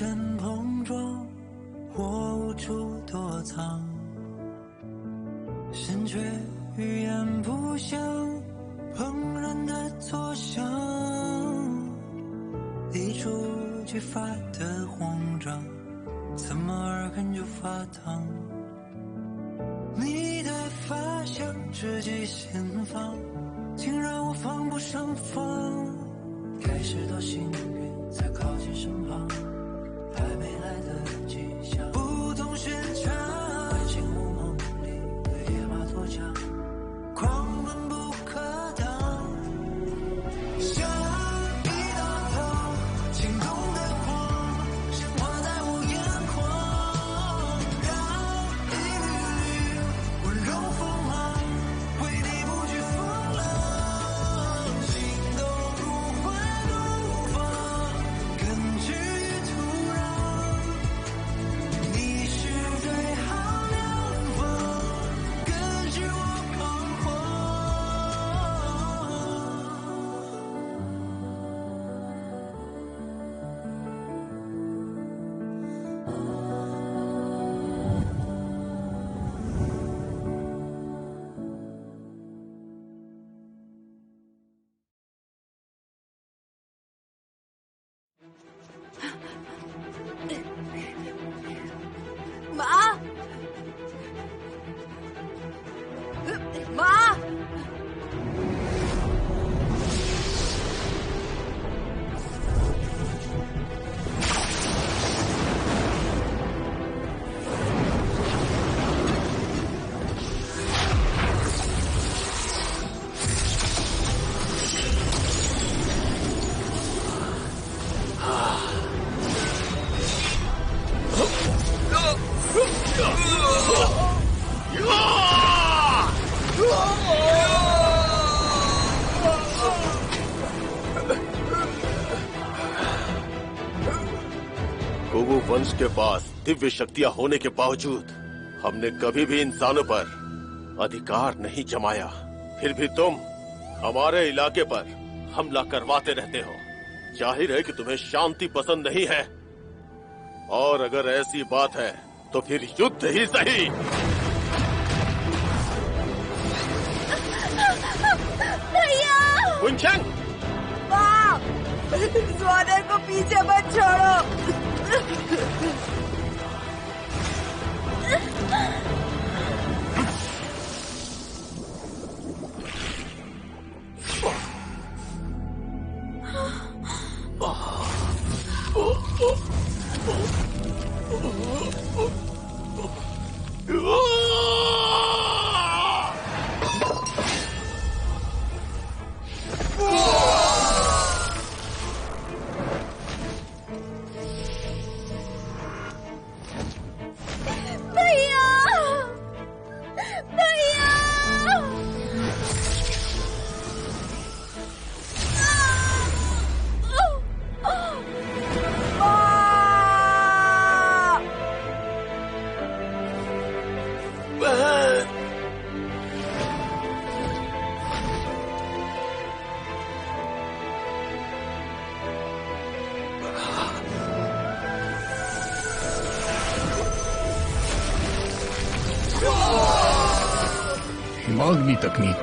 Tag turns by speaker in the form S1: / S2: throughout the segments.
S1: 身碰撞，我无处躲藏，心却语言不详，砰然的作响，一触即发的慌张，怎么耳根就发烫？你的发香直击心房，竟让我防不胜防。开始多幸运，才靠近身旁，还没来得及想，不同寻常。爱情无梦里的野马脱缰，狂奔不可当，像一道光，心动的狂，显化在我眼眶，让一缕缕温柔锋芒，为你不惧风浪，心动如花怒放，根植于土壤，你是最好良方，根据我彷徨。
S2: 妈，妈，कुगु
S3: वंश के पास दिव्य शक्तियां होने के बावजूद हमने कभी भी इंसानों पर अधिकार नहीं जमाया। फिर भी तुम हमारे इलाके पर हमला करवाते रहते हो। जाहिर है कि तुम्हें शांति पसंद नहीं है, और अगर ऐसी बात है तो फिर युद्ध ही सही।
S2: भैया,
S3: कुंचन,
S2: माँ, स्वानर को पीछे मत छोड़ो।
S4: हिमाग्नि तकनीक।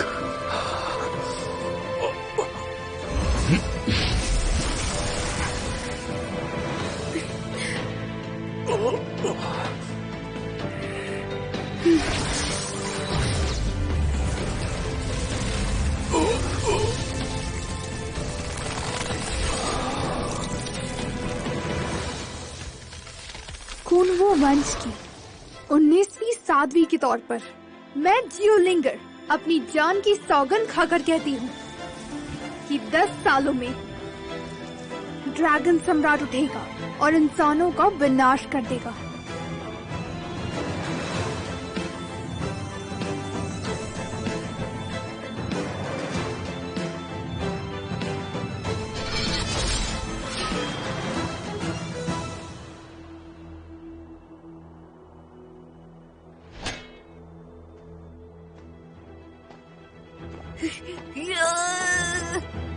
S5: कुनवो वंश की 19वीं साध्वी के तौर पर मैं जियोलिंगर अपनी जान की सौगंध खाकर कहती हूँ कि 10 सालों में ड्रैगन सम्राट उठेगा और इंसानों का विनाश कर देगा।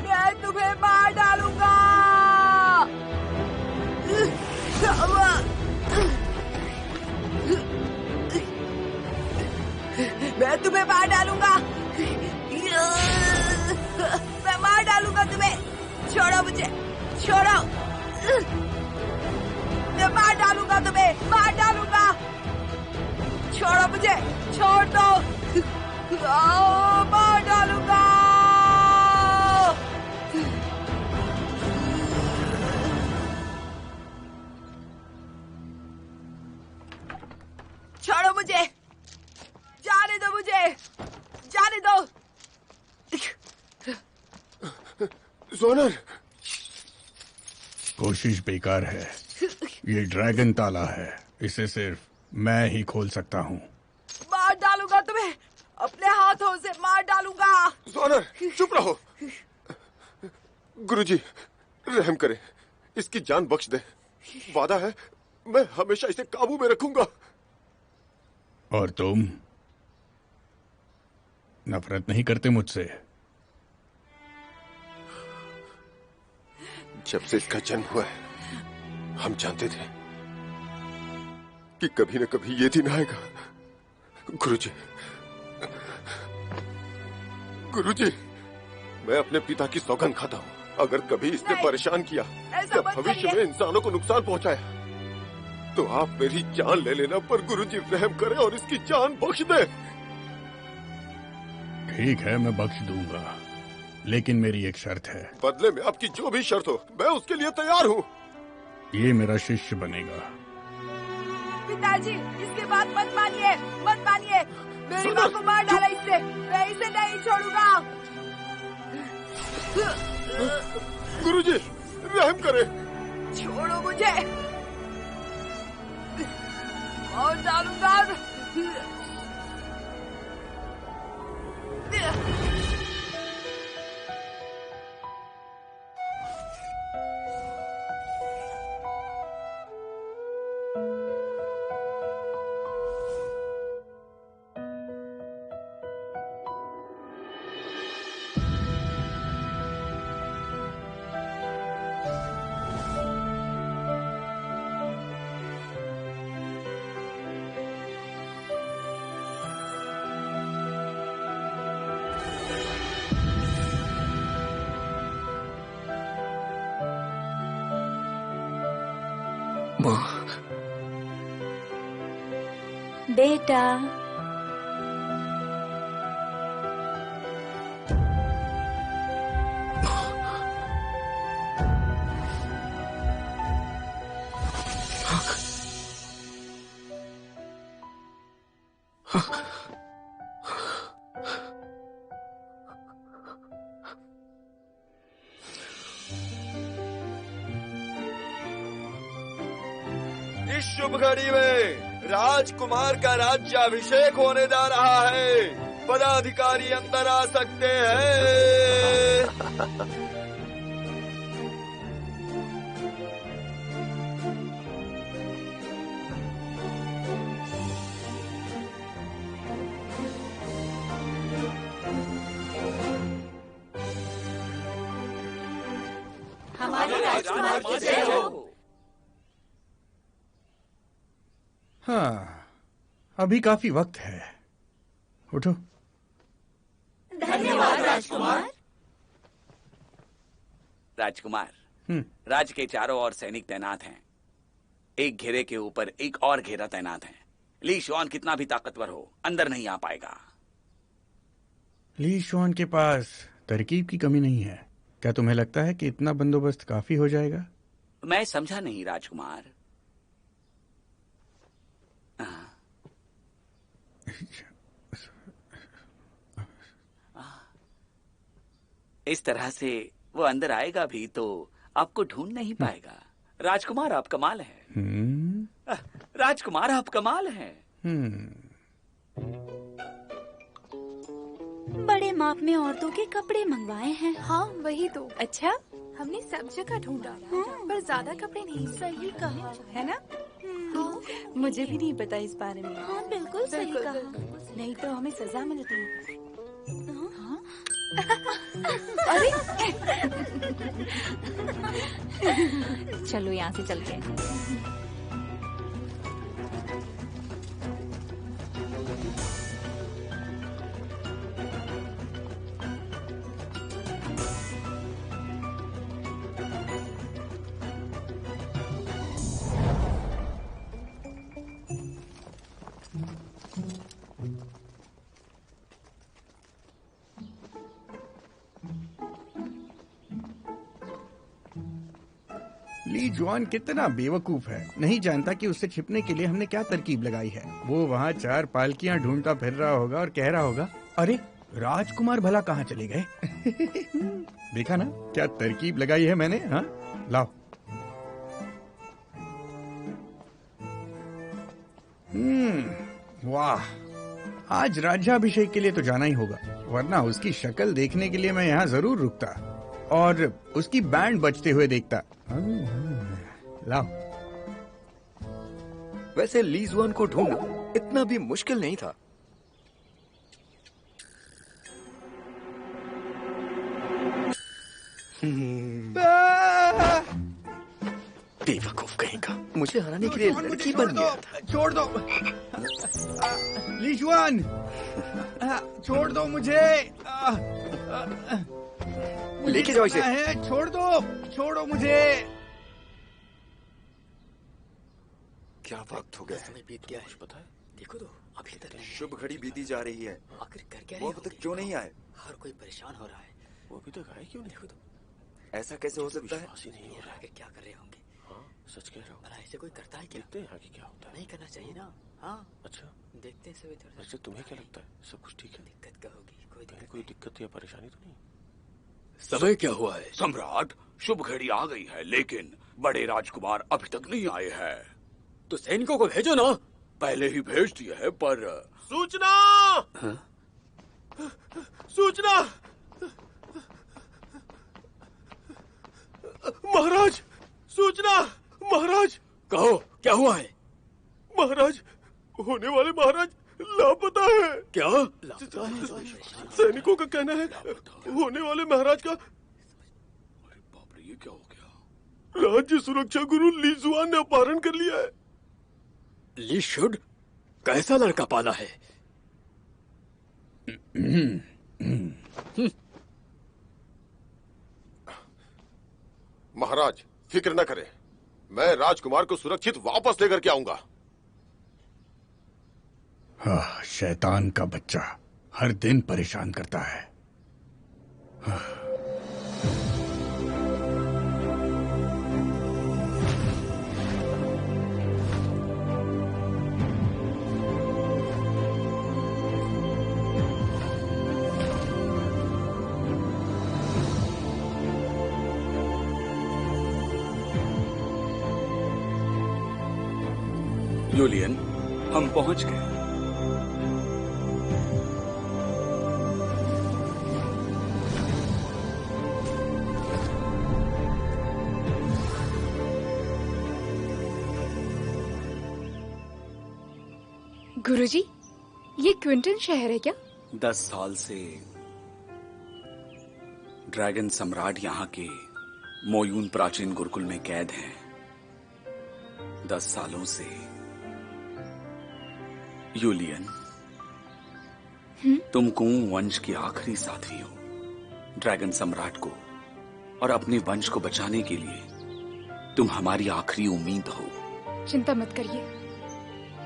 S2: मैं तुम्हें मार डालूंगा। मैं तुम्हें मार डालूंगा। मैं मार डालूंगा तुम्हें। छोड़ो मुझे, छोड़ो। मैं मार डालूंगा तुम्हें, मार डालूंगा। छोड़ो मुझे, छोड़ दो। मार डालूंगा। छोड़ो मुझे, जाने दो मुझे, जाने दो।
S3: जोनर,
S4: कोशिश बेकार है। ये ड्रैगन ताला है, इसे सिर्फ मैं ही खोल सकता हूँ।
S2: मार डालूंगा तुम्हें, अपने हाथों से मार डालूंगा।
S3: जोनर, चुप रहो। गुरुजी, रहम करें, इसकी जान बख्श दे। वादा है, मैं हमेशा इसे काबू में रखूंगा।
S4: और तुम नफरत नहीं करते मुझसे?
S3: जब से इसका जन्म हुआ है, हम जानते थे कि कभी न कभी ये दिन आएगा। गुरुजी, गुरुजी, मैं अपने पिता की सौगंध खाता हूँ, अगर कभी इसने परेशान किया या भविष्य में इंसानों को नुकसान पहुंचाया तो आप मेरी जान ले लेना, पर गुरुजी रहम करें और इसकी जान बख्श दे।
S4: ठीक है, मैं बख्श दूंगा, लेकिन मेरी एक शर्त है।
S3: बदले में आपकी जो भी शर्त हो, मैं उसके लिए तैयार हूँ।
S4: ये मेरा शिष्य बनेगा।
S2: पिताजी, इसके बात मत मानिए, मत मानिए। मेरी माँ को मार डाला इससे, मैं इसे नहीं छोड़ूंगा।
S3: गुरुजी, रहम करें।
S2: छोड़ो मुझे, और डालूंगा।
S6: बेटा,
S7: इस शुभ घड़ी में राजकुमार का राज्याभिषेक होने जा रहा है। पदाधिकारी अंदर आ सकते हैं।
S6: हमारे राजकुमार की जय हो।
S4: हाँ, अभी काफी वक्त है। उठो।
S6: धन्यवाद राजकुमार।
S7: राजकुमार, राज्य के चारों ओर सैनिक तैनात हैं। एक घेरे के ऊपर एक और घेरा तैनात है। ली शुआन कितना भी ताकतवर हो, अंदर नहीं आ पाएगा।
S4: ली शुआन के पास तरकीब की कमी नहीं है। क्या तुम्हें लगता है कि इतना बंदोबस्त काफी हो जाएगा?
S7: मैं समझा नहीं राजकुमार। इस तरह से वो अंदर आएगा भी तो आपको ढूंढ नहीं पाएगा। राजकुमार, आप कमाल हैं। राजकुमार, आप कमाल हैं।
S6: बड़े माप में औरतों के कपड़े मंगवाए हैं।
S5: हाँ, वही तो।
S6: अच्छा,
S5: हमने सब जगह ढूंढा, पर ज्यादा कपड़े नहीं।
S6: सही कहा
S8: है ना? मुझे भी नहीं पता इस बारे में।
S6: हाँ, बिल्कुल सही कहा।
S8: नहीं तो हमें सजा मिलती।
S6: हाँ?
S8: अरे चलो यहाँ से चलते हैं।
S4: ली जुआन कितना बेवकूफ है, नहीं जानता कि उससे छिपने के लिए हमने क्या तरकीब लगाई है। वो वहाँ 4 पालकियाँ ढूंढता फिर रहा होगा और कह रहा होगा, अरे राजकुमार भला कहाँ चले गए। देखा ना क्या तरकीब लगाई है मैंने। हाँ लाओ। वाह, आज राज्याभिषेक के लिए तो जाना ही होगा, वरना उसकी शक्ल देखने के लिए मैं यहाँ जरूर रुकता और उसकी बैंड बजते हुए देखता। लाओ।
S9: वैसे ली जुआन को ढूंढना इतना भी मुश्किल नहीं था। बेवकूफ कहीं का, मुझे हराने के लिए लड़की बन गया था।
S4: छोड़ दो ली जुआन, छोड़ दो मुझे।
S9: लेके जाओ इसे।
S4: छोड़ दो, छोड़ो मुझे।
S9: क्या वक्त हो गया,
S7: समय बीत गया है। पता है, देखो तो अभी तक नहीं।
S9: शुभ घड़ी बीती जा रही है।
S7: आखिर कर क्या
S9: वो अब तक क्यों नहीं आए?
S7: हर कोई परेशान हो रहा है।
S3: वो अभी तक आए क्यों नहीं?
S7: देखो तो
S9: ऐसा कैसे हो सकता है?
S3: विश्वास ही नहीं हो रहा है।
S7: आगे क्या कर रहे होंगे।
S3: हाँ, सच कह रहा हूँ।
S7: भला ऐसे कोई करता है क्या?
S3: देखते हैं आगे क्या होता है।
S7: नहीं करना चाहिए ना। हाँ
S3: अच्छा,
S7: देखते हैं सभी तरह।
S3: अच्छा तुम्हें क्या लगता है सब कुछ ठीक है?
S7: दिक्कत क्या होगी? कोई
S3: कहीं
S7: दिक्कत
S3: कोई दिक्कत या परेशानी तो नहीं?
S10: समय क्या हुआ है? सम्राट, शुभ घड़ी आ गई है, लेकिन बड़े राजकुमार अभी तक नहीं आए हैं।
S7: तो सैनिकों को भेजो ना।
S10: पहले ही भेज दिया है, पर
S3: सूचना, सूचना। महाराज, सूचना। महाराज,
S10: कहो क्या हुआ है?
S3: महाराज, होने वाले महाराज लापता है।
S10: क्या?
S3: सैनिकों का कहना है होने वाले महाराज का।
S10: अरे बाप रे, ये क्या हो गया?
S3: राज्य सुरक्षा गुरु ली जुआन ने अपहरण कर लिया है।
S10: ली शुड कैसा लड़का पाला है?
S3: महाराज फिक्र न करें, मैं राजकुमार को सुरक्षित वापस लेकर के आऊंगा।
S4: हाँ, शैतान का बच्चा हर दिन परेशान करता है। हाँ।
S10: यूलियन, हम पहुंच गए।
S5: गुरुजी, ये क्विंटन शहर है क्या?
S7: 10 साल से ड्रैगन सम्राट यहाँ के मोयून प्राचीन गुरुकुल में कैद हैं। 10 सालों से यूलियन, तुम कुओं वंश की आखिरी साथी हो। ड्रैगन सम्राट को और अपने वंश को बचाने के लिए तुम हमारी आखिरी उम्मीद हो।
S5: चिंता मत करिए,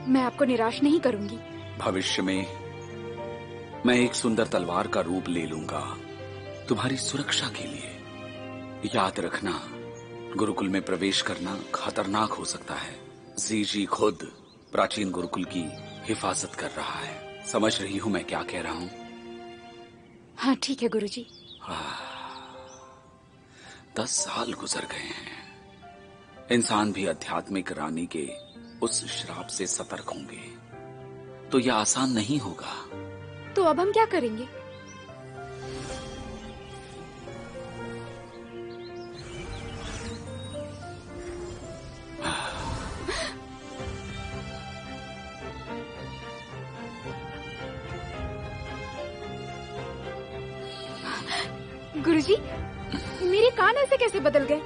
S5: मैं आपको निराश नहीं करूंगी।
S7: भविष्य में मैं एक सुंदर तलवार का रूप ले लूंगा तुम्हारी सुरक्षा के लिए। याद रखना, गुरुकुल में प्रवेश करना खतरनाक हो सकता है। जीजी खुद प्राचीन गुरुकुल की हिफाजत कर रहा है। समझ रही हूं मैं क्या कह रहा हूं?
S5: हाँ ठीक है गुरुजी।
S7: 10 साल गुजर गए हैं। इंसान भी आध्यात्मिक रानी के उस श्राप से सतर्क होंगे, तो यह आसान नहीं होगा।
S5: तो अब हम क्या करेंगे? गुरुजी, मेरे कान ऐसे कैसे बदल गए?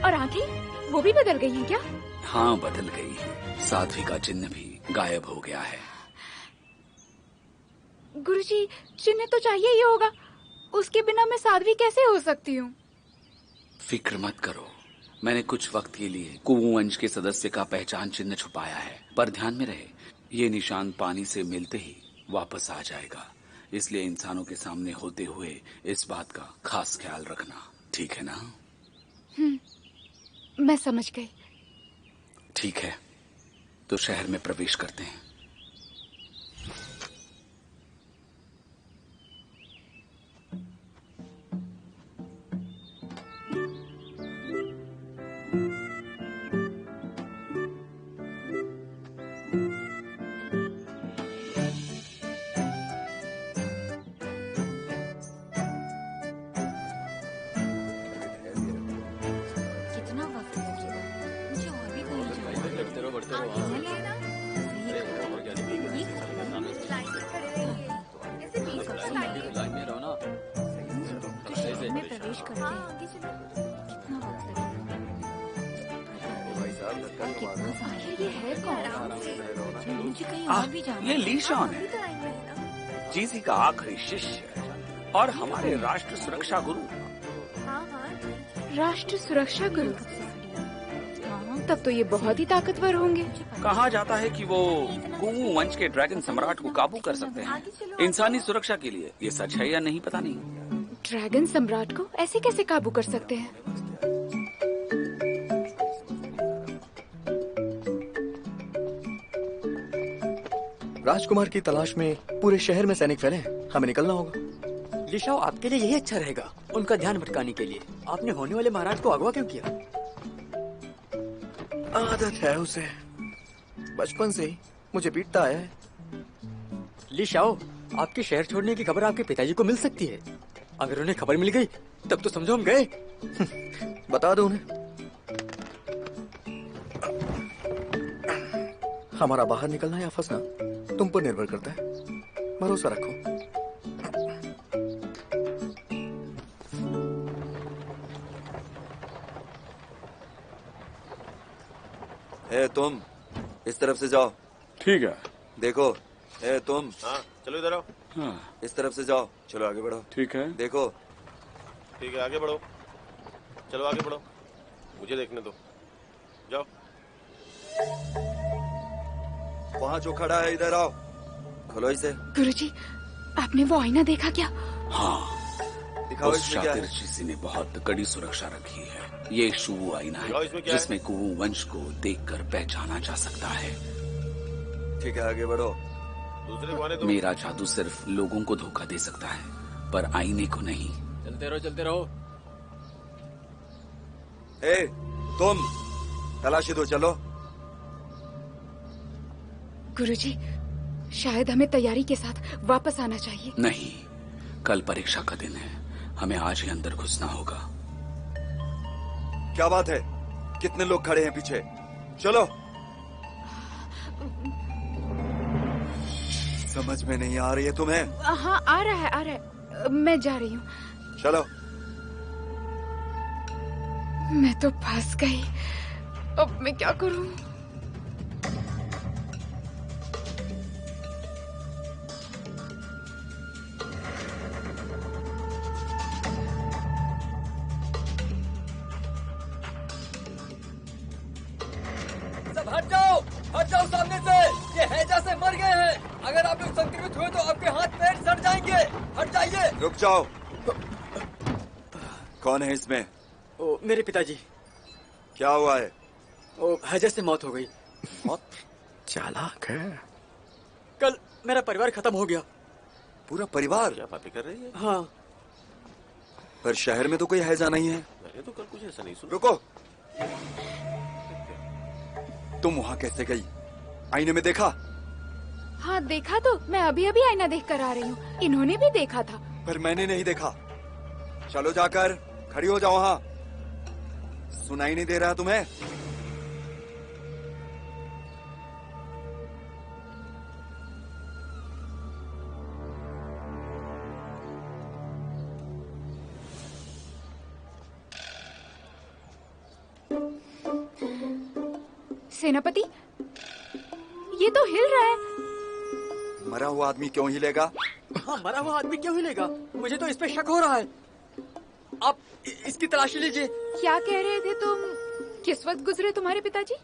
S5: और आंखें वो भी बदल गई हैं क्या?
S7: हाँ, बदल गई है। साध्वी का चिन्ह भी गायब हो गया है।
S5: गुरुजी, चिन्ह तो चाहिए ही होगा, उसके बिना मैं साध्वी कैसे हो सकती हूँ?
S7: फिक्र मत करो, मैंने कुछ वक्त के लिए कुओं वंश के सदस्य का पहचान चिन्ह छुपाया है, पर ध्यान में रहे, ये निशान पानी से मिलते ही वापस आ जाएगा। इसलिए इंसानों के सामने होते हुए इस बात का खास ख्याल रखना, ठीक है ना?
S5: मैं समझ गई।
S7: ठीक है, तो शहर में प्रवेश करते हैं।
S10: ये लीशान है, जीसी का आखिरी शिष्य और हमारे राष्ट्र सुरक्षा गुरु।
S5: राष्ट्र सुरक्षा गुरु? तब तो ये बहुत ही ताकतवर होंगे।
S10: कहा जाता है कि वो कुवू वंश के ड्रैगन सम्राट को काबू कर सकते हैं इंसानी सुरक्षा के लिए। ये सच है या नहीं पता नहीं।
S5: ड्रैगन सम्राट को ऐसे कैसे काबू कर सकते हैं?
S9: राजकुमार की तलाश में पूरे शहर में सैनिक फैले हैं, हमें निकलना होगा।
S11: लिशाओ, आपके लिए यही अच्छा रहेगा, उनका ध्यान भटकाने के लिए। आपने होने वाले महाराज को अगवा क्यों किया?
S9: आदत है उसे, बचपन से ही मुझे पीटता है।
S11: लिशाओ, आपके शहर छोड़ने की खबर आपके पिताजी को मिल सकती है। अगर उन्हें खबर मिल गई तब तो समझो हम गए।
S9: बता दो उन्हें। हमारा बाहर निकलना या फंसना तुम पर निर्भर करता है, भरोसा रखो।
S12: ए तुम इस तरफ से जाओ।
S10: ठीक है।
S12: देखो, ए तुम।
S3: हाँ, चलो इधर आओ।
S10: हाँ।
S12: इस तरफ से जाओ। चलो आगे बढ़ो।
S10: ठीक है।
S12: देखो।
S3: ठीक है, आगे बढ़ो। चलो आगे बढ़ो, मुझे देखने दो। जाओ।
S12: वहाँ जो खड़ा है इधर आओ। खोलो इसे।
S5: गुरुजी, आपने वो आईना देखा क्या?
S7: हाँ,
S12: दिखाओ
S7: उस
S12: इसमें क्या है।
S7: शातिर जी ने बहुत कड़ी सुरक्षा रखी है। ये शुवु आईना है जिसमें कुवू वंश को देखकर पहचाना जा सकता है।
S12: ठीक है, आगे बढ़ो।
S3: दूसरे को आने दो।
S7: मेरा जादू सिर्फ लोगों को धोखा दे सकता है, पर आईने को नहीं।
S11: चलते रहो, चलते रहो।
S12: ए तुम, तलाशी दो, चलो।
S5: गुरुजी, शायद हमें तैयारी के साथ वापस आना चाहिए।
S7: नहीं, कल परीक्षा का दिन है, हमें आज ही अंदर घुसना होगा।
S12: क्या बात है, कितने लोग खड़े हैं पीछे? चलो। समझ में नहीं आ रही है तुम्हें?
S5: हाँ, आ रहा है, आ रहा है। मैं जा रही हूँ।
S12: चलो।
S5: मैं तो फंस गई, अब मैं क्या करूँ?
S11: हट जाओ सामने से। ये हैजा से मर गए हैं। अगर आप लोग संक्रमित हुए तो आपके हाथ पैर सड़ जाएंगे। हट जाइए।
S12: रुक जाओ। कौन है इसमें?
S11: ओ, मेरे पिताजी।
S12: क्या हुआ है?
S11: ओ, हैजा से मौत हो गई।
S12: मौत?
S9: चालाक है।
S11: कल मेरा परिवार खत्म हो गया।
S12: पूरा परिवार?
S3: क्या बातें कर रही है?
S11: हाँ।
S12: पर शहर में तो कोई हैजा नहीं है।
S3: मैंने तो कल कुछ ऐसा नहीं सुना।
S12: रुको। तुम वहाँ कैसे गई? आईने में देखा?
S5: हाँ, देखा तो। मैं अभी अभी आईना देख कर आ रही हूँ। इन्होंने भी देखा था।
S12: पर मैंने नहीं देखा। चलो जाकर खड़ी हो जाओ वहाँ। सुनाई नहीं दे रहा तुम्हें?
S5: सेनापति, ये तो हिल रहा है।
S12: मरा हुआ आदमी क्यों हिलेगा?
S11: हाँ, मरा हुआ आदमी क्यों हिलेगा? मुझे तो इस पे शक हो रहा है। आप इसकी तलाशी लीजिए।
S5: क्या कह रहे थे तुम? किस वक्त गुजरे तुम्हारे पिताजी?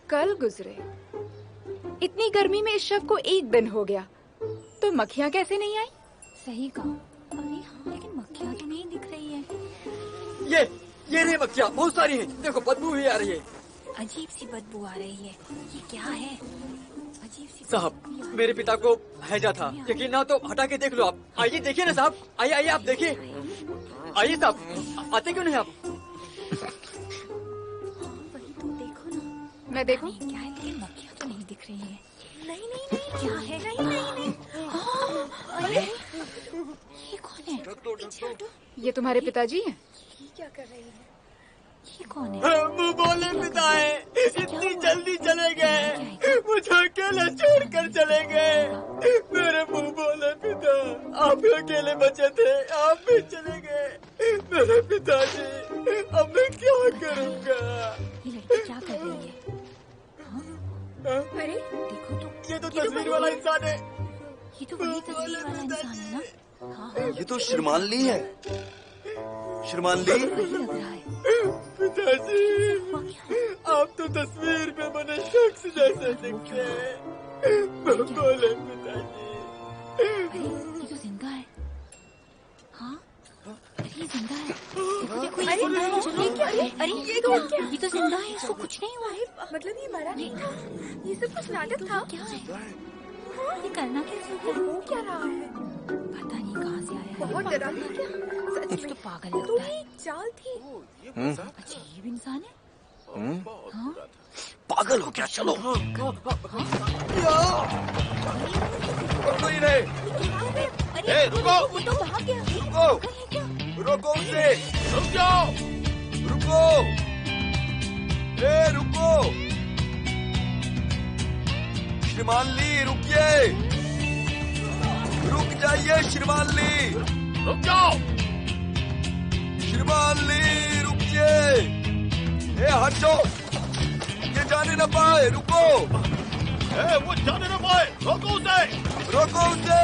S5: कल गुजरे। इतनी गर्मी में इस शव को 1 दिन हो गया, तो मक्खियाँ कैसे नहीं आई?
S6: सही कहा। अरे हाँ, लेकिन मक्खियाँ तो नहीं दिख रही है।
S11: ये रही मक्खियाँ, बहुत सारी हैं। देखो बदबू भी आ रही है।
S6: अजीब सी बदबू आ रही है, ये क्या है? अजीब सी
S11: साहब, मेरे पिता को हैजा था, यकीन ना तो हटा के देख लो आप। आइए देखिए ना साहब, आइए आइए आप देखिए। आइए साहब, आते क्यों नहीं आप?
S6: वही तो देखो ना।
S5: मैं देखूं?
S6: क्या है, लेकिन मक्खियाँ तो नहीं दिख रही है। नहीं, क्या है? नहीं। अरे ये कौन है?
S5: ये तुम्हारे पिताजी हैं?
S6: क्या कर रही है? ये कौन है?
S11: मुँह बोले पिता है, इतनी जल्दी चले गए, मुझे अकेले छोड़कर चले गए। मेरे मुँह बोले पिता, आप अकेले बचे थे, आप भी चले गए। मेरे पिताजी, अब मैं क्या करूँगा?
S6: ये लड़की क्या कर रही है?
S5: अरे
S6: देखो तो,
S11: ये तो तस्वीर वाला इंसान है।
S6: ये तो वही तस्वीर वाला इंसान है ना? हाँ,
S12: ये तो श्रीमान ली है। श्रीमान ली,
S6: वही लग रहा है।
S11: पिताजी, आप तो तस्वीर में बने शख्स जैसे दिखते हैं। बोले पिताजी।
S6: अरे ये तो जिंदा है। हाँ, अरे ये जिंदा है। देखो ये जिंदा है। अरे ये तो जिंदा है, इसको कुछ नहीं हुआ है।
S5: मतलब ये मरा नहीं था, ये सब कुछ नाटक था।
S6: क्या है? ये करना कैसे होता है?
S5: वो क्या रहा है?
S6: पता नहीं कहाँ से आया है।
S5: बहुत डरावना क्या? सच
S6: कुछ
S5: में
S6: तो पागल
S5: तो
S6: लगता
S5: ये
S6: है।
S5: एक चाल थी।
S6: अजीब इंसान है। हाँ,
S9: पागल हो क्या? चलो।
S12: कोई नहीं।
S6: अरे
S3: रुको!
S6: वो तो भाग गया।
S12: रुको उसे।
S3: रुक जाओ!
S12: रुको। रुको। श्रीमान ली, रुकिए। रुक जाइए श्रीमान ली।
S3: रुक जाओ!
S12: श्रीमान ली, रुकिए। हटो, ये जाने न पाए। रुको।
S3: वो जाने न पाए, रोको उसे!
S12: रोको उसे।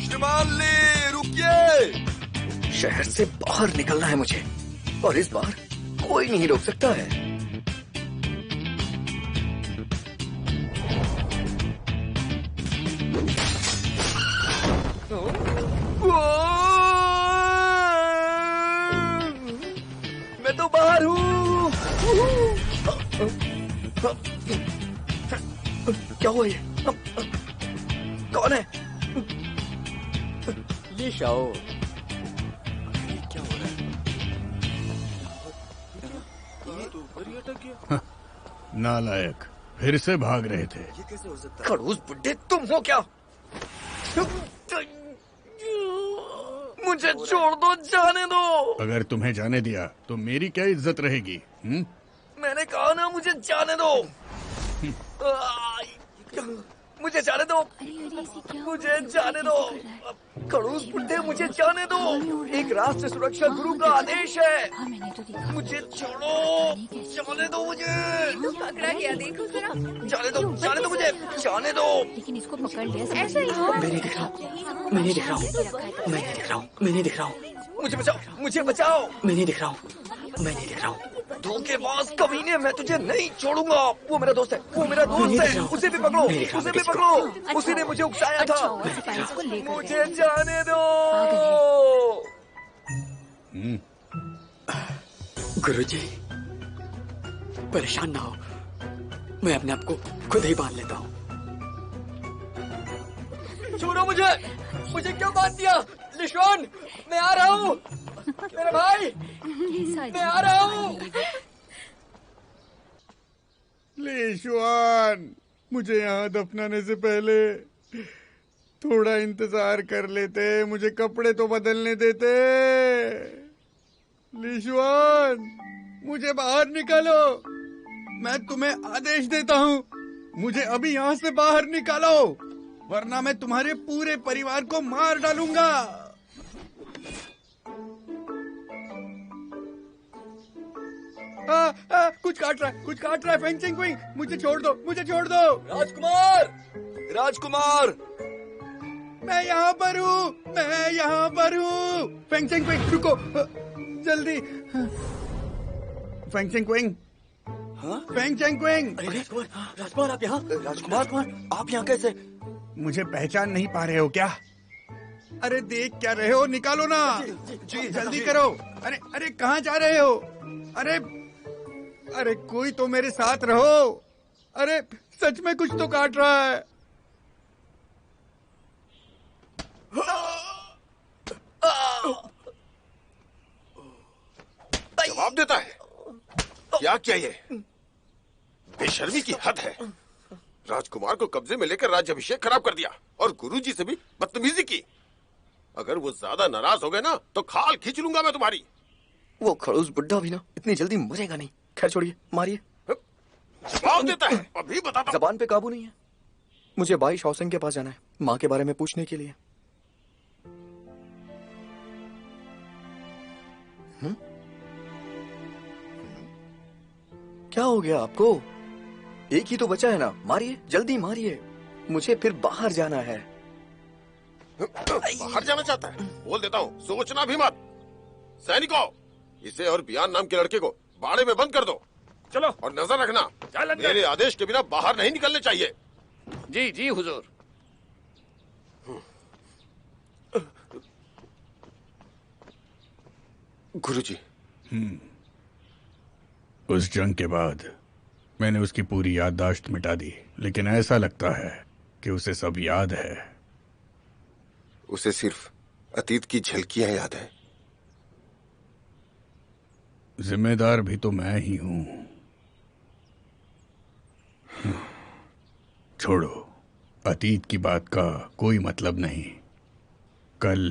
S12: श्रीमान ली, रुकिए।
S9: शहर से बाहर निकलना है मुझे, और इस बार कोई नहीं रोक सकता है। मैं तो बाहर हूँ। क्या हुआ ये? कौन है?
S11: ली शाओ।
S9: क्या हो रहा है?
S4: नालायक, फिर से भाग रहे थे।
S12: ये कैसे हो सकता है?
S9: खड़ूस बुड्ढे, तुम हो क्या? मुझे छोड़ दो, जाने दो।
S4: अगर तुम्हें जाने दिया तो मेरी क्या इज्जत रहेगी?
S9: मैंने कहा ना, मुझे जाने दो। मुझे जाने दो। मुझे जाने दो। खड़ूस बुड्ढे, मुझे जाने दो। एक राष्ट्र सुरक्षा गुरु का आदेश है। मुझे छोड़ो, जाने दो मुझे।
S5: पकड़ा गया, देखो जरा।
S9: जाने दो मुझे, जाने दो।
S6: लेकिन इसको पकड़ लिया।
S5: ऐसा ही हुआ।
S11: मैं नहीं दिख रहा हूँ, मैं नहीं दिख रहा हूँ, मैं नहीं दिख रहा हूँ, मैं नहीं दिख रहा हूँ,
S9: मुझे बचाओ, मुझे बचाओ।
S11: मैं नहीं दिख रहा हूँ, मैं नहीं दिख रहा हूँ।
S9: धोखेबाज कमीने, मैं तुझे नहीं छोड़ूंगा। वो मेरा दोस्त है, वो मेरा दोस्त है। उसे भी पकड़ो, उसे भी पकड़ो। उसी ने मुझे उकसाया था। मुझे जाने दो।
S11: गुरुजी, परेशान ना हो, मैं अपने आप को खुद ही बांध लेता हूँ। छोड़ो मुझे क्यों बांध दिया? लिशवान, मैं आ रहा हूँ। मेरे भाई, मैं आ रहा हूँ।
S4: लिशवान, मुझे यहाँ दफनाने से पहले थोड़ा इंतजार कर लेते, मुझे कपड़े तो बदलने देते। लिशवान, मुझे बाहर निकालो, मैं तुम्हें आदेश देता हूँ। मुझे अभी यहाँ से बाहर निकालो, वरना मैं तुम्हारे पूरे परिवार को मार डालूंगा। कुछ काट रहा है, फेंसिंग क्वीन, मुझे छोड़ दो।
S12: राजकुमार,
S4: मैं यहाँ पर हूँ। फेंसिंग क्वीन, रुको, जल्दी। Fencing queen, fencing queen.
S12: राजकुमार आप यहाँ? राजकुमार आप यहाँ कैसे?
S4: मुझे पहचान नहीं पा रहे हो क्या? अरे देख क्या रहे हो, निकालो ना। जी जल्दी करो। अरे अरे कहाँ जा रहे हो? अरे अरे कोई तो मेरे साथ रहो। अरे सच में कुछ तो काट रहा है।
S3: जवाब देता है। क्या किया ये? बेशर्मी की हद है। राजकुमार को कब्जे में लेकर राज्याभिषेक खराब कर दिया और गुरुजी से भी बदतमीजी की। अगर वो ज्यादा नाराज हो गए ना तो खाल खींच लूंगा मैं तुम्हारी।
S9: वो खड़ूस बुड्ढा भी ना इतनी जल्दी मरेगा नहीं। खैर छोड़िए, मारिए।
S3: जवाब देता है। अभी बताता हूं।
S9: जबान पे काबू नहीं है। मुझे भाई शौसंग के पास जाना है, माँ के बारे में पूछने के लिए। क्या हो गया आपको? एक ही तो बचा है ना, मारिए, जल्दी मारिए। मुझे फिर बाहर जाना है।
S3: बाहर जाना चाहता है? बोल देता हूँ, सोचना भी मत। सैनिकों, इसे और बियान नाम के लड़के को बाड़े में बंद कर दो।
S10: चलो।
S3: और नजर रखना, मेरे आदेश के बिना बाहर नहीं निकलने चाहिए।
S10: जी जी हुजूर।
S3: गुरुजी।
S4: उस जंग के बाद मैंने उसकी पूरी याददाश्त मिटा दी, लेकिन ऐसा लगता है कि उसे सब याद है।
S3: उसे सिर्फ अतीत की झलकियां याद है।
S4: जिम्मेदार भी तो मैं ही हूं। छोड़ो, अतीत की बात का कोई मतलब नहीं। कल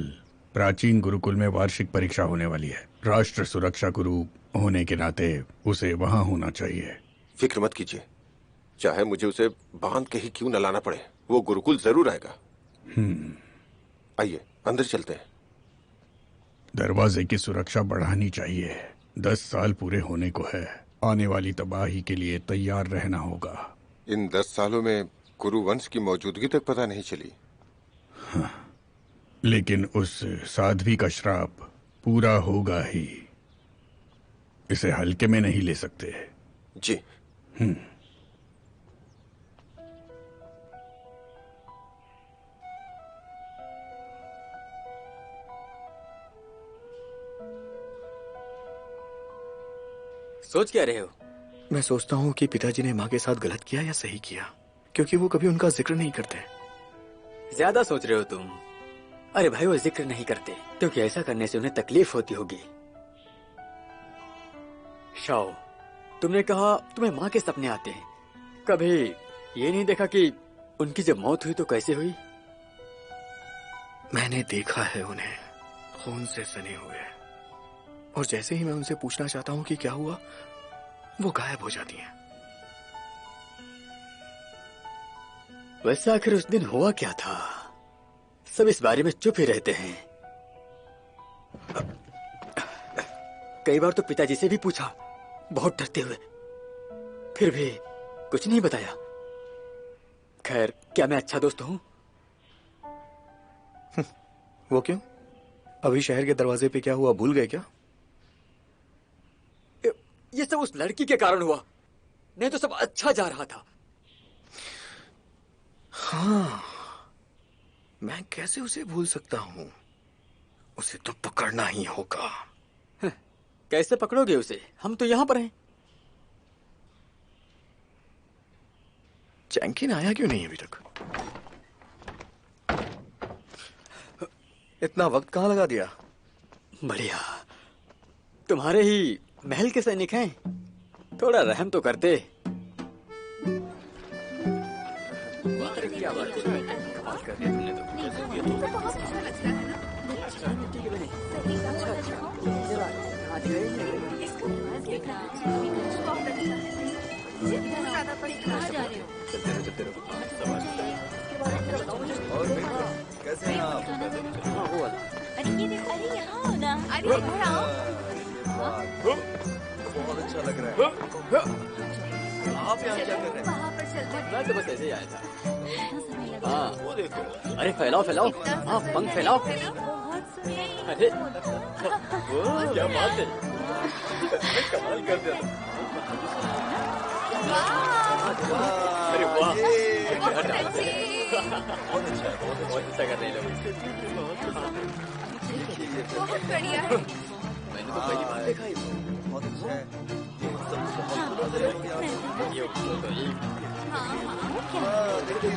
S4: प्राचीन गुरुकुल में वार्षिक परीक्षा होने वाली है। राष्ट्र सुरक्षा गुरु होने के नाते उसे वहां होना चाहिए।
S3: फिक्र मत कीजिए, चाहे मुझे उसे बांध के ही क्यों न लाना पड़े, वो गुरुकुल जरूर आएगा। आइए अंदर चलते हैं।
S4: दरवाजे की सुरक्षा बढ़ानी चाहिए। 10 साल पूरे होने को है। आने वाली तबाही के लिए तैयार रहना होगा।
S3: इन 10 सालों में गुरु वंश की मौजूदगी तक पता नहीं चली।
S4: हाँ, लेकिन उस साध्वी का श्राप पूरा होगा ही। इसे हल्के में नहीं ले सकते।
S3: जी।
S11: सोच क्या रहे हो?
S9: मैं सोचता हूँ कि पिताजी ने माँ के साथ गलत किया या सही किया, क्योंकि वो कभी उनका जिक्र नहीं करते।
S11: ज्यादा सोच रहे हो तुम। अरे भाई, वो जिक्र नहीं करते क्योंकि ऐसा करने से उन्हें तकलीफ होती होगी। शाओ, तुमने कहा तुम्हें माँ के सपने आते हैं। कभी ये नहीं देखा कि उनकी जब मौत हुई तो कैसे हुई?
S9: मैंने देखा है उन्हें खून से सने हुए, और जैसे ही मैं उनसे पूछना चाहता हूँ कि क्या हुआ, वो गायब हो जाती हैं।
S11: वैसे आखिर उस दिन हुआ क्या था? सब इस बारे में चुप ही रहते हैं। कई बार तो पिताजी से भी पूछा, बहुत डरते हुए, फिर भी कुछ नहीं बताया। खैर, क्या मैं अच्छा दोस्त हूं?
S9: वो क्यों? अभी शहर के दरवाजे पे क्या हुआ भूल गए क्या?
S11: ये सब उस लड़की के कारण हुआ, नहीं तो सब अच्छा जा रहा था।
S9: हाँ, मैं कैसे उसे भूल सकता हूँ? उसे तो पकड़ना ही होगा।
S11: कैसे पकड़ोगे उसे? हम तो यहाँ पर हैं।
S9: चैंकिन आया क्यों नहीं अभी तक? इतना वक्त कहाँ लगा दिया?
S11: बढ़िया, तुम्हारे ही महल के सैनिक हैं, थोड़ा रहम तो करते। क्या बात है, कमाल कर दिया तुमने
S12: कैसे हैं आप?
S6: अरे ये देखो, अरे यहाँ हो ना। अरे इधर आओ।
S12: बहुत अच्छा लग रहा है। आप यहाँ क्या कर रहे हैं?
S6: वहाँ पर चलते हैं।
S11: मैं तो बस ऐसे ही आया था। हाँ, वो देखो। अरे फैलाओ फैलाओ, हाँ पंख फैलाओ। अरे क्या बात है, कमाल कर दिया। अरे वाह,
S9: बहुत अच्छा है, बहुत अच्छा कर रहे हैं
S5: बहुत बढ़िया है।
S9: मैंने तो पहली बार देखा ही बहुत अच्छा है।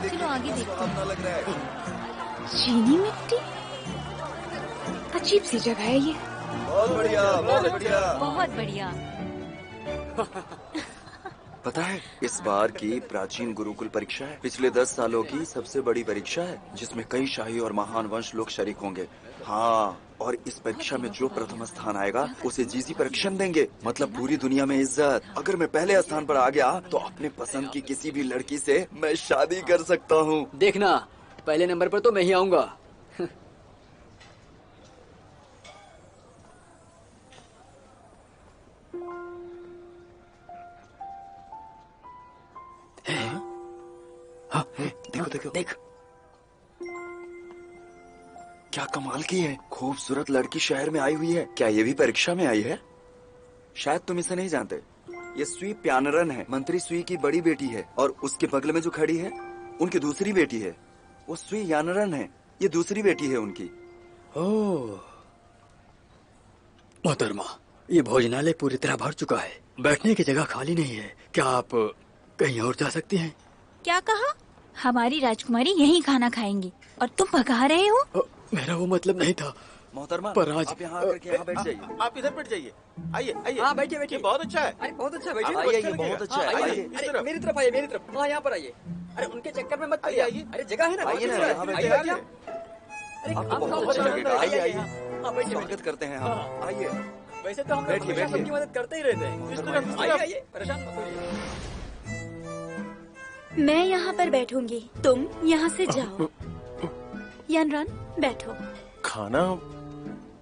S6: चलो आगे देखते हैं।
S12: लग रहा है
S6: चीनी मिट्टी,
S5: अजीब सी जगह है ये।
S12: बहुत बढ़िया, बहुत बढ़िया।
S6: बहुत बढ़िया।
S12: पता है, इस बार की प्राचीन गुरुकुल परीक्षा है, पिछले 10 सालों की सबसे बड़ी परीक्षा है, जिसमें कई शाही और महान वंश लोग शरीक होंगे। हाँ, और इस परीक्षा में जो प्रथम स्थान आएगा उसे जीजी परीक्षण देंगे, मतलब पूरी दुनिया में इज्जत। अगर मैं पहले स्थान पर आ गया तो अपने पसंद की किसी भी लड़की से मैं शादी कर सकता हूँ।
S11: देखना, पहले नंबर पर तो मैं ही आऊंगा।
S12: देखो देखो देख, क्या कमाल की है। खूबसूरत लड़की शहर में आई हुई है। क्या ये भी परीक्षा में आई है? शायद तुम इसे नहीं जानते। ये सुई प्यानरन है, मंत्री सुई की बड़ी बेटी है, और उसके बगल में जो खड़ी है उनकी दूसरी बेटी है। वो सुई यानरन है, ये दूसरी बेटी है उनकी।
S11: ओह मोहतरमा, ये भोजनालय पूरी तरह भर चुका है, बैठने की जगह खाली नहीं है। क्या आप कहीं और जा सकती हैं?
S6: क्या कहा? हमारी राजकुमारी यहीं खाना खाएंगी और तुम भगा रहे हो?
S11: मेरा वो मतलब नहीं था
S12: मोहतरमा।
S11: पर आज
S12: आप यहाँ आकर के यहाँ बैठ जाइए।
S3: आप इधर बैठ जाइए। आइए आइए।
S11: हाँ बैठिए बैठिए।
S3: बहुत अच्छा है।
S11: अरे बहुत अच्छा, बैठिए।
S12: आइए, ये बहुत अच्छा है। आइए
S11: अरे मेरी तरफ आइए, मेरी तरफ। हाँ यहाँ पर आइए। अरे उनके चक्कर में मत पड़िए। अरे जगह है ना,
S12: आइए ना, यहाँ बैठिए।
S11: आइए।
S12: आपको बहुत अच्छा लगेगा। आइए आइए,
S11: हाँ बैठिए,
S12: स्वागत करते हैं हम। आइए।
S11: वैसे तो हम
S12: बैठिए,
S11: हमेशा
S12: बैठिए।
S11: सबकी मदद करते ही रहते हैं। आइए आइए, परेशान मत होइए।
S6: मैं यहाँ पर बैठूंगी, तुम यहाँ से जाओ। यानरन बैठो।
S3: खाना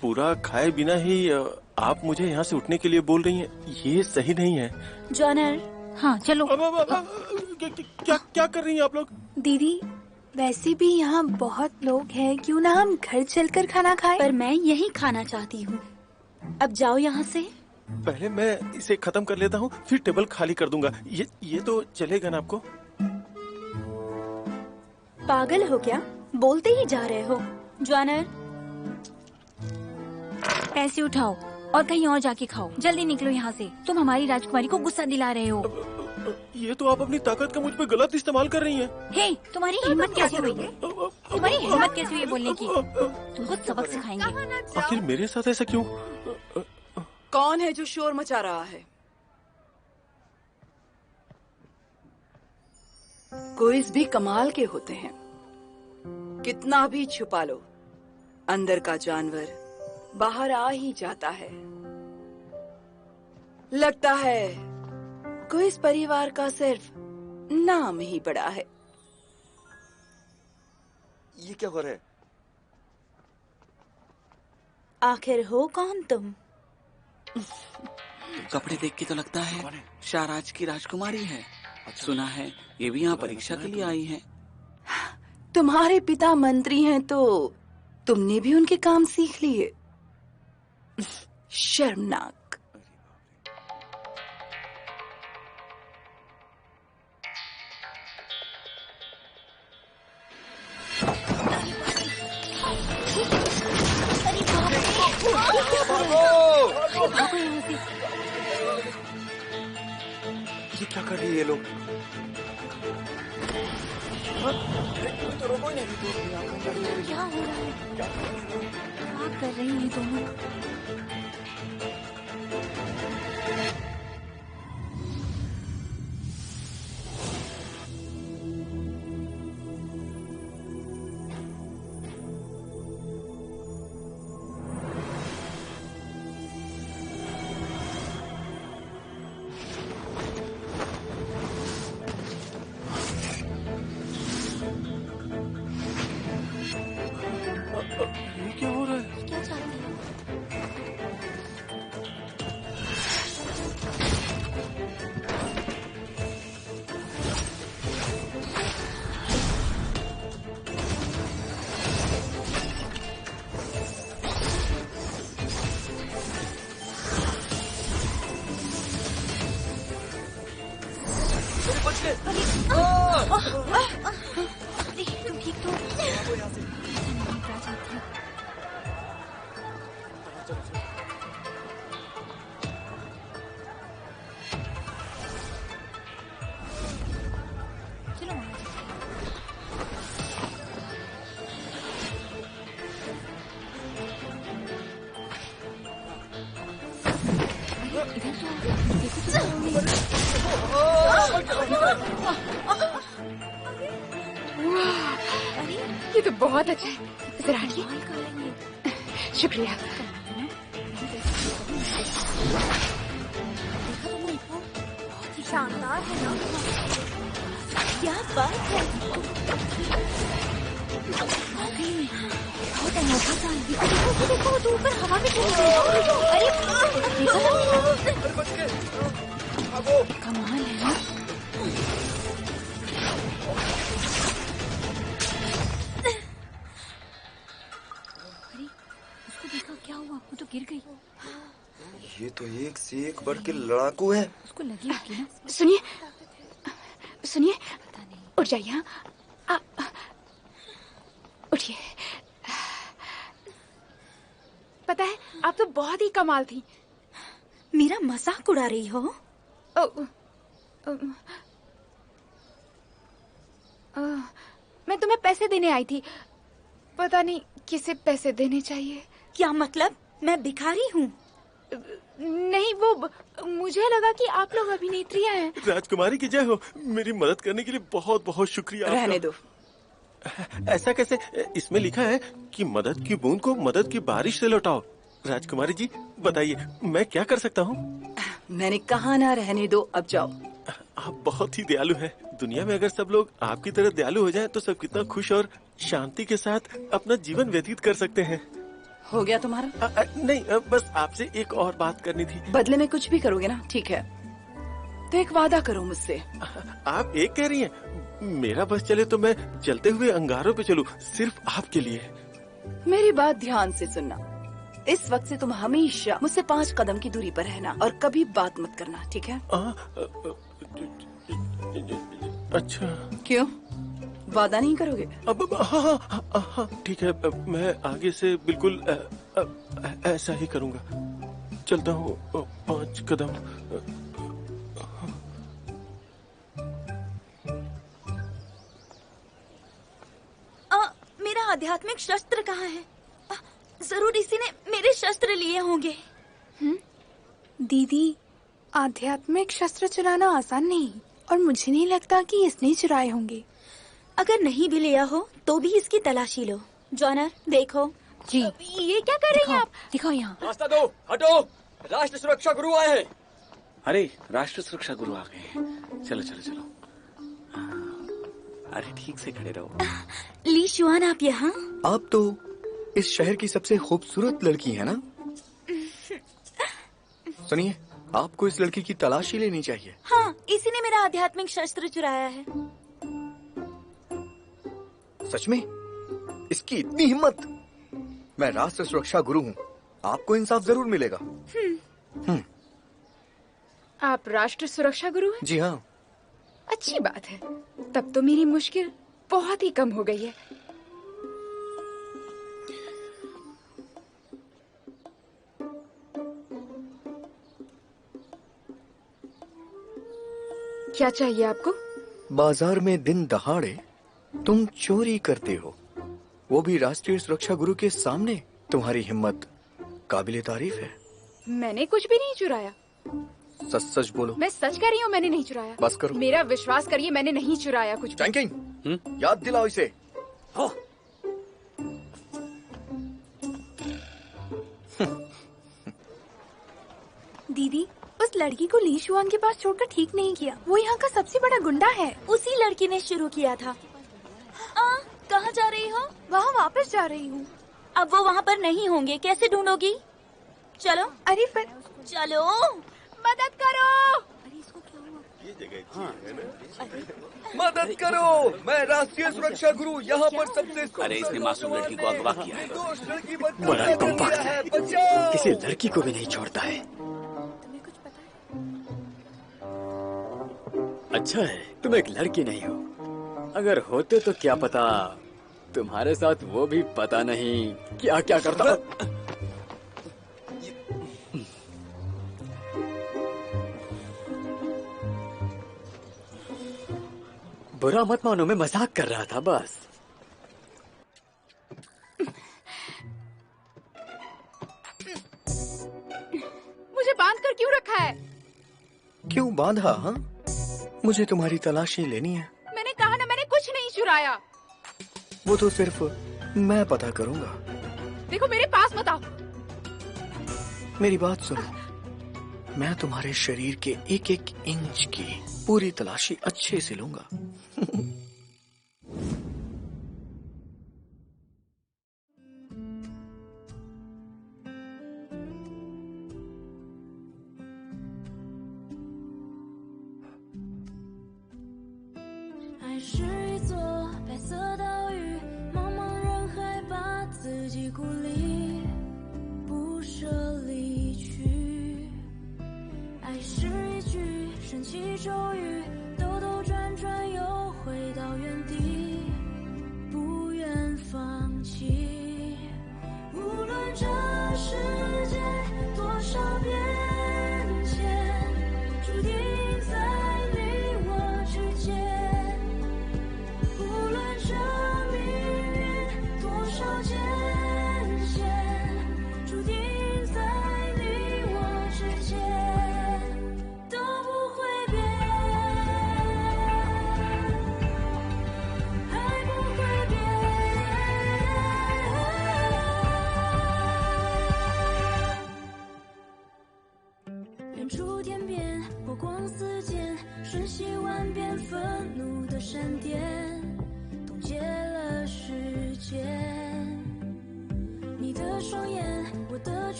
S3: पूरा खाए बिना ही आप मुझे यहाँ से उठने के लिए बोल रही हैं, ये सही नहीं है।
S6: जॉनर, हाँ चलो।
S3: क्या क्या कर रही हैं आप लोग?
S5: दीदी, वैसे भी यहाँ बहुत लोग हैं, क्यों ना हम घर चलकर खाना खाएं?
S6: पर मैं यही खाना चाहती हूँ। अब जाओ यहाँ से।
S3: पहले मैं इसे खत्म कर लेता हूँ, फिर टेबल खाली कर दूंगा। ये तो चलेगा ना आपको?
S6: पागल हो क्या? बोलते ही जा रहे हो। जॉनर, पैसे उठाओ और कहीं और जाके खाओ। जल्दी निकलो यहाँ से। तुम हमारी राजकुमारी को गुस्सा दिला रहे हो।
S3: ये तो आप अपनी ताकत का मुझ पे गलत इस्तेमाल कर रही हैं।
S6: हे, तुम्हारी हिम्मत कैसे हुई? तुम्हारी हिम्मत कैसे हुई बोलने की? तुमको सबक सिखाएंगे।
S3: आखिर मेरे साथ ऐसा क्यों?
S8: कौन है जो शोर मचा रहा है? क्विज भी कमाल के होते हैं। कितना भी छुपा लो, अंदर का जानवर बाहर आ ही जाता है। लगता है क्विज परिवार का सिर्फ नाम ही बड़ा है।
S12: ये क्या हो रहा है?
S6: आखिर हो कौन तुम?
S7: कपड़े देख के तो लगता है शाहराज की राजकुमारी है। सुना है ये भी यहाँ परीक्षा के लिए आई है।
S8: तुम्हारे पिता मंत्री हैं तो तुमने भी उनके काम सीख लिए। शर्मनाक।
S12: ये क्या कर रही है ये लोग?
S6: क्या हो रहा है? क्या कर रही हैं दोनों?
S3: ये क्या हो रहा है?
S6: क्या चाहती हो?
S5: ये तो बहुत अच्छा है। जरा शुक्रिया।
S6: शानदार है ना? क्या बात है। बहुत अनोखा सा है। देखो देखो तो ऊपर हवा में चल रही है। अरे कमाल है ना? क्या हुआ? वो तो गिर गई।
S12: ये तो एक से एक बढ़ के लड़ाकू है।
S6: उसको लगी होगी ना।
S5: सुनिए सुनिए, उठ जाइए। उठिए। पता है आप तो बहुत ही कमाल थी।
S6: मेरा मजाक उड़ा रही हो?
S5: मैं तुम्हें पैसे देने आई थी। पता नहीं किसे पैसे देने चाहिए।
S6: क्या मतलब? मैं भिखारी हूँ?
S5: नहीं, वो मुझे लगा कि आप लोग अभिनेत्रियाँ हैं।
S3: राजकुमारी की जय हो। मेरी मदद करने के लिए बहुत बहुत शुक्रिया।
S8: रहने दो।
S3: ऐसा कैसे? इसमें लिखा है कि मदद की बूंद को मदद की बारिश से लौटाओ। राजकुमारी जी बताइए मैं क्या कर सकता हूँ?
S8: मैंने कहा ना रहने दो, अब जाओ।
S3: आप बहुत ही दयालु हैं। दुनिया में अगर सब लोग आपकी तरह दयालु हो जाएं तो सब कितना खुश और शांति के साथ अपना जीवन व्यतीत कर सकते हैं।
S8: हो गया तुम्हारा?
S3: नहीं, बस आपसे एक और बात करनी थी।
S8: बदले में कुछ भी करोगे ना? ठीक है, तो एक वादा करो मुझसे।
S3: आप एक कह रही हैं? मेरा बस चले तो मैं चलते हुए अंगारों पे चलूं, सिर्फ आपके लिए।
S8: मेरी बात ध्यान से सुनना। इस वक्त से तुम हमेशा मुझसे 5 कदम की दूरी पर रहना और कभी बात मत करना, ठीक है?
S3: अच्छा।
S8: क्यों, वादा नहीं करोगे?
S3: अब हाँ, ठीक है। मैं आगे से बिल्कुल ऐसा ही करूँगा। चलता हूँ 5 कदम।
S6: मेरा आध्यात्मिक शस्त्र कहाँ है? जरूर इसी ने मेरे शस्त्र लिए होंगे।
S5: दीदी, आध्यात्मिक शस्त्र चुराना आसान नहीं और मुझे नहीं लगता कि इसने चुराए होंगे।
S6: अगर नहीं भी लिया हो तो भी इसकी तलाशी लो। जॉनर देखो।
S5: जी।
S6: ये क्या कर रही हैं आप?
S5: दिखाओ यहाँ।
S9: रास्ता दो, हटो। राष्ट्र सुरक्षा गुरु आए हैं।
S7: अरे राष्ट्र सुरक्षा गुरु आ गए हैं। चलो चलो चलो। अरे ठीक से खड़े रहो।
S6: ली शुआन, आप यहाँ?
S12: आप तो इस शहर की सबसे खूबसूरत लड़की है ना? सुनिए, आपको इस लड़की की तलाशी लेनी चाहिए।
S6: हाँ, इसी ने मेरा आध्यात्मिक शस्त्र चुराया है।
S12: सच में? इसकी इतनी हिम्मत? मैं राष्ट्र सुरक्षा गुरु हूँ, आपको इंसाफ जरूर मिलेगा।
S5: आप राष्ट्र सुरक्षा गुरु हैं?
S12: जी हाँ।
S5: अच्छी बात है, तब तो मेरी मुश्किल बहुत ही कम हो गई है। क्या चाहिए आपको?
S12: बाजार में दिन दहाड़े तुम चोरी करते हो, वो भी राष्ट्रीय सुरक्षा गुरु के सामने। तुम्हारी हिम्मत काबिले तारीफ है।
S5: मैंने कुछ भी नहीं चुराया।
S12: सच सच बोलो।
S5: मैं सच कह रही हूँ, मैंने नहीं चुराया।
S12: बस करो।
S5: मेरा विश्वास करिए, मैंने नहीं चुराया कुछ भी।
S12: चैंकिंग, याद दिलाओ इसे। हाँ।
S5: दीदी, उस लड़की को ली शुआन के पास छोड़कर ठीक नहीं किया। वो यहाँ का सबसे बड़ा गुंडा है।
S6: उसी लड़की ने शुरू किया था। कहाँ जा रही हो?
S5: वहाँ वापस जा रही हूँ।
S6: अब वो वहाँ पर नहीं होंगे, कैसे ढूंढोगी? चलो।
S5: अरे पर
S6: चलो,
S5: मदद करो।
S6: अरे इसको क्या हुआ?
S3: ये जगह
S9: मदद करो, मैं राष्ट्रीय सुरक्षा गुरु यहाँ पर सबसे।
S7: अरे इसने मासूम लड़की को अगवा किया है।
S11: बड़ा कमबख्त है, किसी लड़की को भी नहीं छोड़ता है।
S6: तुम्हें कुछ पता है?
S11: अच्छा है तुम एक लड़की नहीं हो। अगर होते तो क्या पता तुम्हारे साथ वो भी पता नहीं क्या क्या करता।
S9: बुरा मत मानो, मैं मजाक कर रहा था बस।
S2: मुझे बांध कर क्यों रखा है?
S9: क्यों बांधा? हाँ, मुझे तुम्हारी तलाशी लेनी है।
S2: मैंने कहा ना, मैंने कुछ नहीं चुराया।
S9: वो तो सिर्फ मैं पता करूंगा।
S2: देखो, मेरे पास मत आओ।
S9: मेरी बात सुनो, मैं तुम्हारे शरीर के एक एक इंच की पूरी तलाशी अच्छे से लूंगा।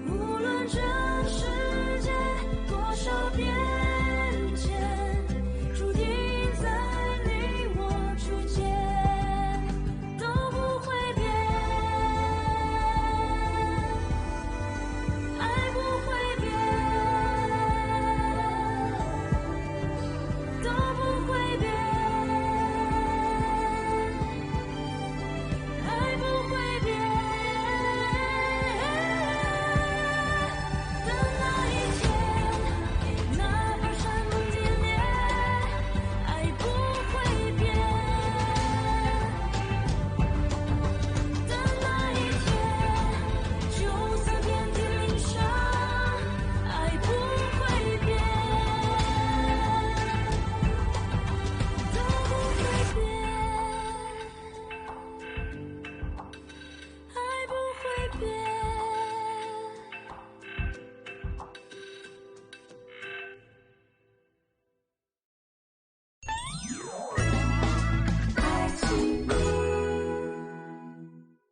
S1: 无论这世界多少变